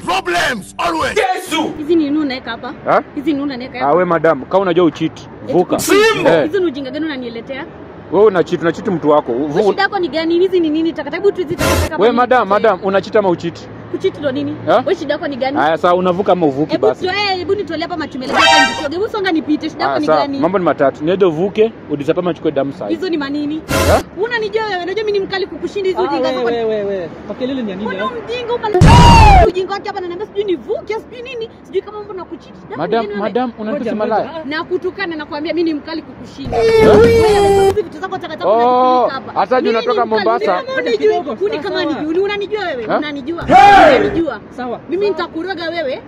problems always. Yesu. Hizi ni nini unaweka hapa? Hizi ni unaweka hapa? Wewe madam, kama unajua ucheat, vuka. Hizi ni ujinga gani unaniletea? Wewe unacheat mtu wako. Shida yako ni gani? Hizi ni nini? Takatabu tu hizi takataka. Wewe madam, unacheat ama ucheat? Kucheat ndo nini? Wewe shida yako ni gani? Haya sawa, unavuka ama uvuki basi. Hebu nitolee hapa machumele yako ndio. Hebu songa nipite. Shida yako ni gani? Mambo ni matatu. Niende uvuke, udisapama chukue damu sasa. Hizo ni manini? Unanijua wewe? Unajua mimi ni mkali kukushinda hizo ujinga zako. Wewe. Pakelele ni nini? Kuna mjinga ujinga wake hapa ananiambia sijui nivuke, sijui nini? Sijui kama mambo na kucheat. Madam, unanipesa malaya. Na kutukana na kuambia mimi ni mkali kukushinda. Wewe vitu zako takataka unanifanyika hapa. Hata juu unatoka Mombasa. Kuni kama ni unanijua wewe? Unanijua? Unanijua? Sawa. Mimi nitakuroga wewe.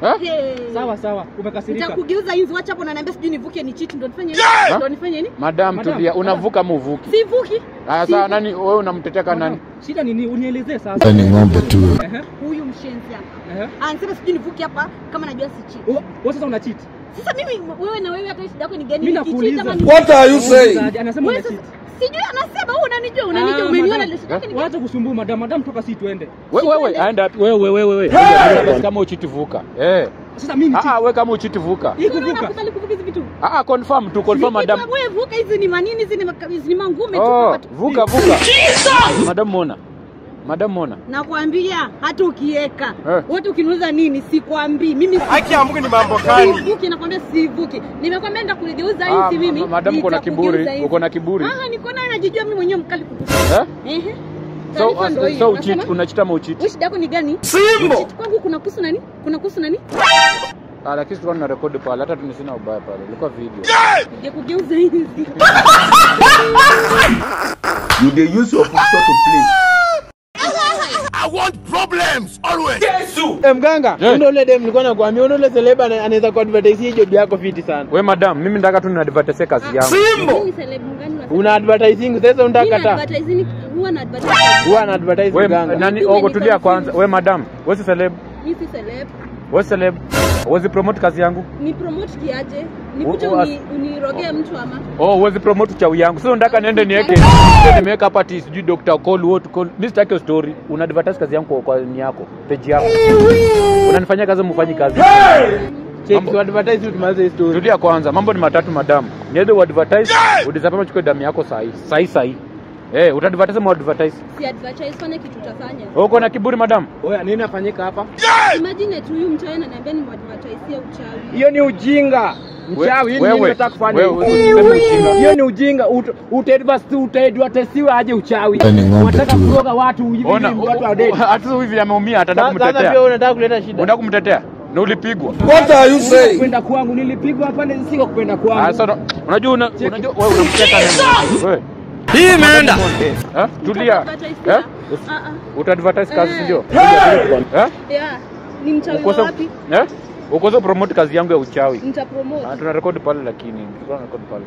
Sawa. Umekasirika. Nitakugeuza hivi, acha hapo unaniambia sijui nivuke ni cheat, ndio nifanye nini? Ndio nifanye nini? Madam tulia, unavuka ama uvuki? Sivuki. Haya sawa, nani wewe unamtetea kana nani? Shida nini? Unielezee sasa. Ni ng'ombe tu. Huyu mshenzi hapa. Anasema sijui nivuke hapa kama najua si cheat. Wewe sasa una cheat. Sasa mimi wewe na wewe hata shida yako ni gani? Mimi nakuuliza. What are you saying? Anasema una cheat. Sijui anasema wewe unanijua umeniona ile shida yako ni gani? Wacha kusumbua madam toka si tuende. Wewe aenda wapi? Wewe. Kama uchiti vuka. Sasa mimi cheat. Wewe kama uchiti vuka. Kuvuka hizi vitu. Confirm madam. Wewe vuka hizi ni manini hizi ni mangume tu. Vuka. Madam Mona. Nakwambia hata ukieka. Wote ukiniuliza nini sikwambii. Mimi haki ya Mungu ni mambo gani? Sivuki nakwambia sivuki. Nimekwambia nitakuligeuza hizi mimi. Madam uko na kiburi, uko na kiburi. Niko nayo najijua mimi mwenyewe mkali kukushinda. So ucheat, unachita ama ucheat? Shida yako ni gani? Simbo. Kwangu kuna kuhusu nani? Lakini tulikuwa tuna record pale, hata tunisina ubaya pale. Ilikuwa video. Kugeuza hizi. You dey use your foot to play. I want problems always. Yesu. Mganga, ule dem nilikuwa nakwambia ule celeb anaweza kuadvertise job yako fiti sana. Wewe madam, mimi nataka tu ni advertise kazi yangu. Simbo. Mimi celeb gani unasema? Una advertising sasa unataka ta. Huwa na advertise mganga. Nani tulia kwanza. Wewe madam, wewe si celeb? Mimi si celeb. Wewe celeb? Wewe promote kazi yangu? Ni promote kiaje? Nikuje unirogee mtu ama? Wewe promote chawi yangu. Sasa unataka niende niweke nimeweka hapa ati sijui Dr. Call what call. Mimi sitaki story. Una advertise kazi yangu kwa ni yako, page yako. Unanifanyia kazi mfanyi kazi. Check to advertise tumaze story. Tulia kwanza. Mambo ni matatu madam. Niende uadvertise, udisapama chukue damu yako sahi. Utadvertise ama advertise? Si advertise, fanya kitu utafanya. Uko na kiburi madam? Oya, nini nafanyika hapa? Imagine tu huyu mchawi ananiambia ni advertise ya uchawi. Hiyo ni ujinga. Mchawi nini unataka kufanya? Hiyo ni ujinga. Utaadvertisiwa aje uchawi? Unataka kuroga watu hivi watu wa dead. Hata hivi ameumia atataka kumtetea. Sasa pia unataka kuleta shida. Unataka kumtetea? Na ulipigwa. What are you saying? Kwenda kwangu nilipigwa hapa ni siko kupenda kwangu. Sasa unajua wewe unamteka nani? Wewe hii imeenda. Tulia. Utaadvertise kazi sio? Ni mchawi wapi? Ukozo promote kazi yangu ya uchawi. Nitapromote. Tuna record pale lakini tuna record pale.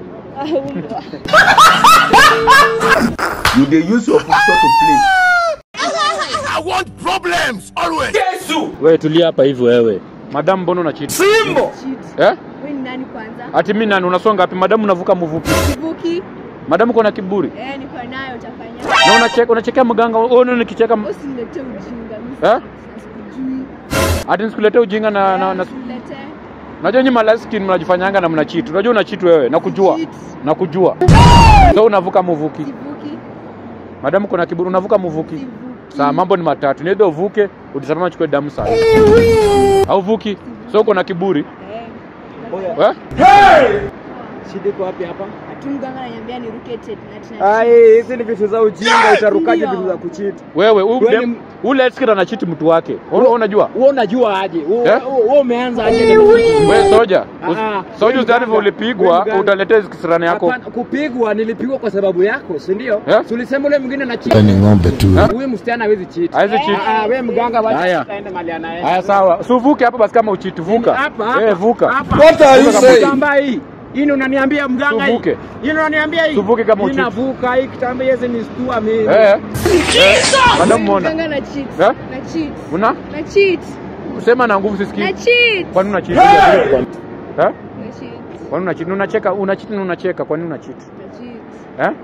You dey use your foot to play. I want problems always. Yesu. Wewe tulia hapa hivi wewe. Madam mbona una cheat? Simbo. Wewe ni nani kwanza? Ati mimi nani unasonga wapi? Madam unavuka mvuki. Sivuki. Madam uko na kiburi? Niko nayo utafanya. Na unacheka mganga. Wewe nikicheka. Usiniletee ujinga mimi. Ati nisikuletee ujinga na unajua nyinyi malaskin mnajifanyanga na mna cheat. Unajua una cheat wewe, nakujua. Sasa unavuka mvuki. Sivuki. Madam uko na kiburi unavuka mvuki. Sasa mambo ni matatu. Niende uvuke, udisapama chukue damu sasa. Au vuki. Sasa uko na kiburi? Shida iko wapi hapa? Mganga ananiambia niruke tena. Hizi ni vitu za ujinga, utarukaje vitu za kucheat? Wewe ule skira anachiti mtu wake. Unajua? Wewe unajua aje? Wewe umeanza aje? Wewe soja. Soja uzari ulipigwa, utaletea kisirani yako. Kupigwa nilipigwa kwa sababu yako, si ndio? Tulisema ule mwingine na cheat. Ni ng'ombe tu. Huyu msichana hawezi cheat. Hawezi cheat. Wewe mganga wacha aende mali anaenda. Haya sawa. Usivuke hapa basi kama ucheat vuka. Vuka. What are you saying? Hii unaniambia mganga hii. Hii unaniambia hii. Tuvuke kama ucheat. Ninavuka hii kitambo yeze nistua mimi. Madam Mona. Mganga na cheat. Na cheat. Na cheat. Usema na nguvu sisikii. Na cheat. Kwa nini una cheat? Na cheat. Kwa nini una cheat? Unacheka, kwa nini una cheat? Na cheat.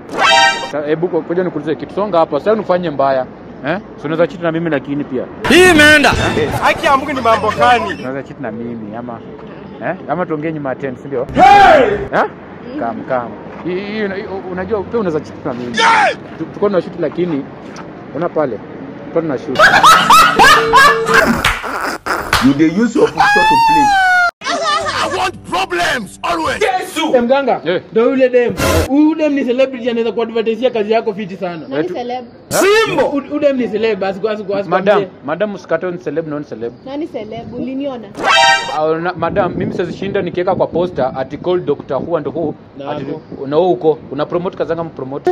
Sasa hebu ngoja nikuulize kitu. Songa hapa. Sasa unifanye mbaya. So unaweza cheat na mimi lakini pia. Hii imeenda. Haki ya Mungu ni mambo gani? Unaweza cheat na mimi ama ama tuongee nyuma ya tent, si ndio? Kama. Hii unajua pia unaweza cheat na mimi. Tuko na shoot lakini una pale. Tuko na shoot. You dey use your position to play. I want problems always. Mganga. Ndio yule dem. Huyu dem ni celebrity, anaweza kuadvertise kazi yako fiti sana. Nani celeb? Simbo. Huyu dem ni celeb basi kwa. Madam Msikato ni celeb non celeb. Nani celeb? Uliniona? Madam, mimi sasa nikiweka kwa poster ati call Dr. Who and Who na huko una promote kazanga mpromote.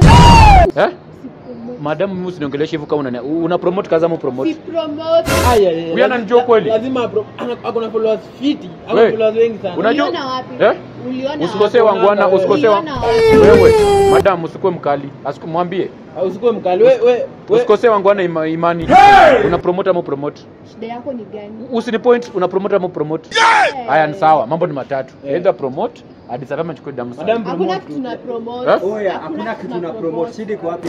Madam, mimi usiniongeleshe hivyo kama una promote kaza promote. Si promote. Wewe unanijua kweli? Lazima akona followers fiti. Akona followers wengi sana. Unajua wapi? Uliona usikosee wangwana, usikosee wewe. Madam, usikue mkali. Asikumwambie. Usikue mkali. Wewe usikosee wangwana imani. Una promote ama promote? Shida yako ni gani? Usinipoint una promote ama promote. Haya ni sawa, mambo ni matatu. Either promote hadi salama chukue damu sana. Hakuna kitu tuna promote. Hakuna kitu tuna promote. Shida iko wapi?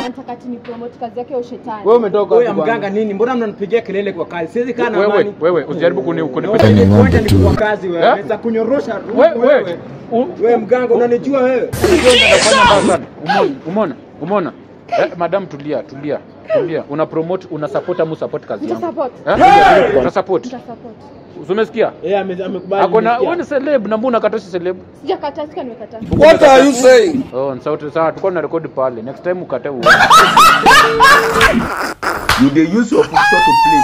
Nataka ni promote kazi yake ya ushetani. Wewe umetoka wewe mganga nini? Mbona mnanipigia kelele kwa kazi? Siwezi kaa na amani. Wewe usijaribu kunipita. Ngoja ni kwa kazi wewe. Unaweza kunyorosha wewe mganga unanijua wewe. Umeona? Madam tulia. Una promote, una support ama support kazi yangu? Una support. Umesikia? Amekubali. Akona wewe ni celeb na mbona katosi celeb? Sijakata, sika nimekata. What are you saying? Sauti sawa, tuko na record pale. Next time ukate huo. You dey use your position to play.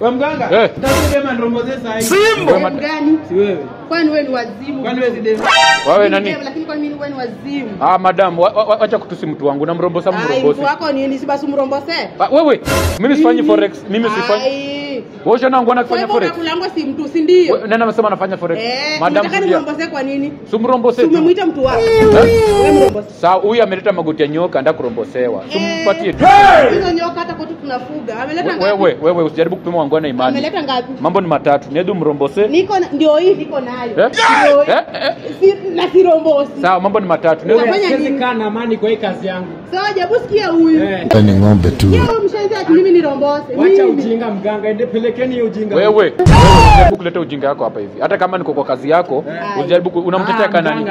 Wewe mganga, tasema ndomboze sasa hivi. Simbo gani? Si wewe. Kwani wewe ni wazimu? Kwani wewe si dem? Wewe nani? Lakini kwa mimi wewe ni wazimu. Madam, acha kutusi mtu wangu na mrombosa mrombosi. Mtu wako ni si basi mrombose? Wewe, mimi sifanyi forex, mimi sifanyi. Wewe shona ngwana kufanya forex. Wewe kulango si mtu, si ndio? Nani amesema anafanya forex? Madam, unataka nimrombose kwa nini? Sumrombose. Umemuita mtu wako. Wewe mrombose. Sawa, huyu ameleta magoti ya nyoka ndio kurombosewa. Sumpatie tu. Hizo nyoka hata kwetu tunafuga. Ameleta ngapi? Wewe usijaribu kupima wangu na imani. Ameleta ngapi? Mambo ni matatu. Niedu mrombose. Ndio hii niko nayo. Na sirombosi. Sawa, mambo ni matatu. Siwezi kaa na amani kwa hii kazi yangu. Sawa, jabu sikia huyu. Ni ng'ombe tu. Yeye mshenzi ati mimi ni rombose. Wacha ujinga mganga, ende pelekeni hiyo ujinga. Wewe usijaribu kuleta ujinga wako hapa hivi. Hata kama niko kwa kazi yako, usijaribu unamtetea kana nini?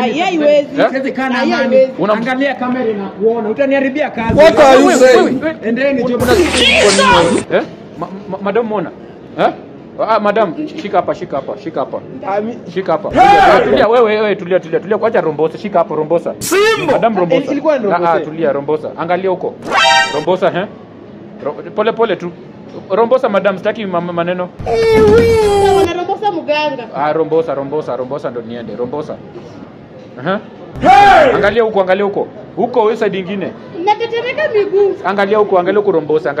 Yeye haiwezi. Siwezi kaa na amani. Angalia kamera inakuona. Utaniharibia kazi. What are you saying? Endeni job. Madam Mona. Madam, shika hapa. Tulia wewe, tulia. Acha rombosa, shika hapo rombosa. Madam rombosa. Tulia rombosa. Angalia huko. Rombosa, Pole tu. Rombosa madam, sitaki maneno. Sawa, rombosa mganga. Rombosa ndo niende. Rombosa. Angalia huko. Huko wewe side nyingine. Natetemeka miguu. Angalia huko rombosa,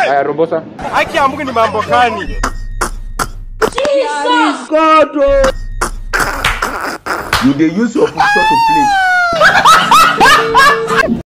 Haya rombosa. Haki ya Mungu ni mambo gani? God. You dey use your position to play.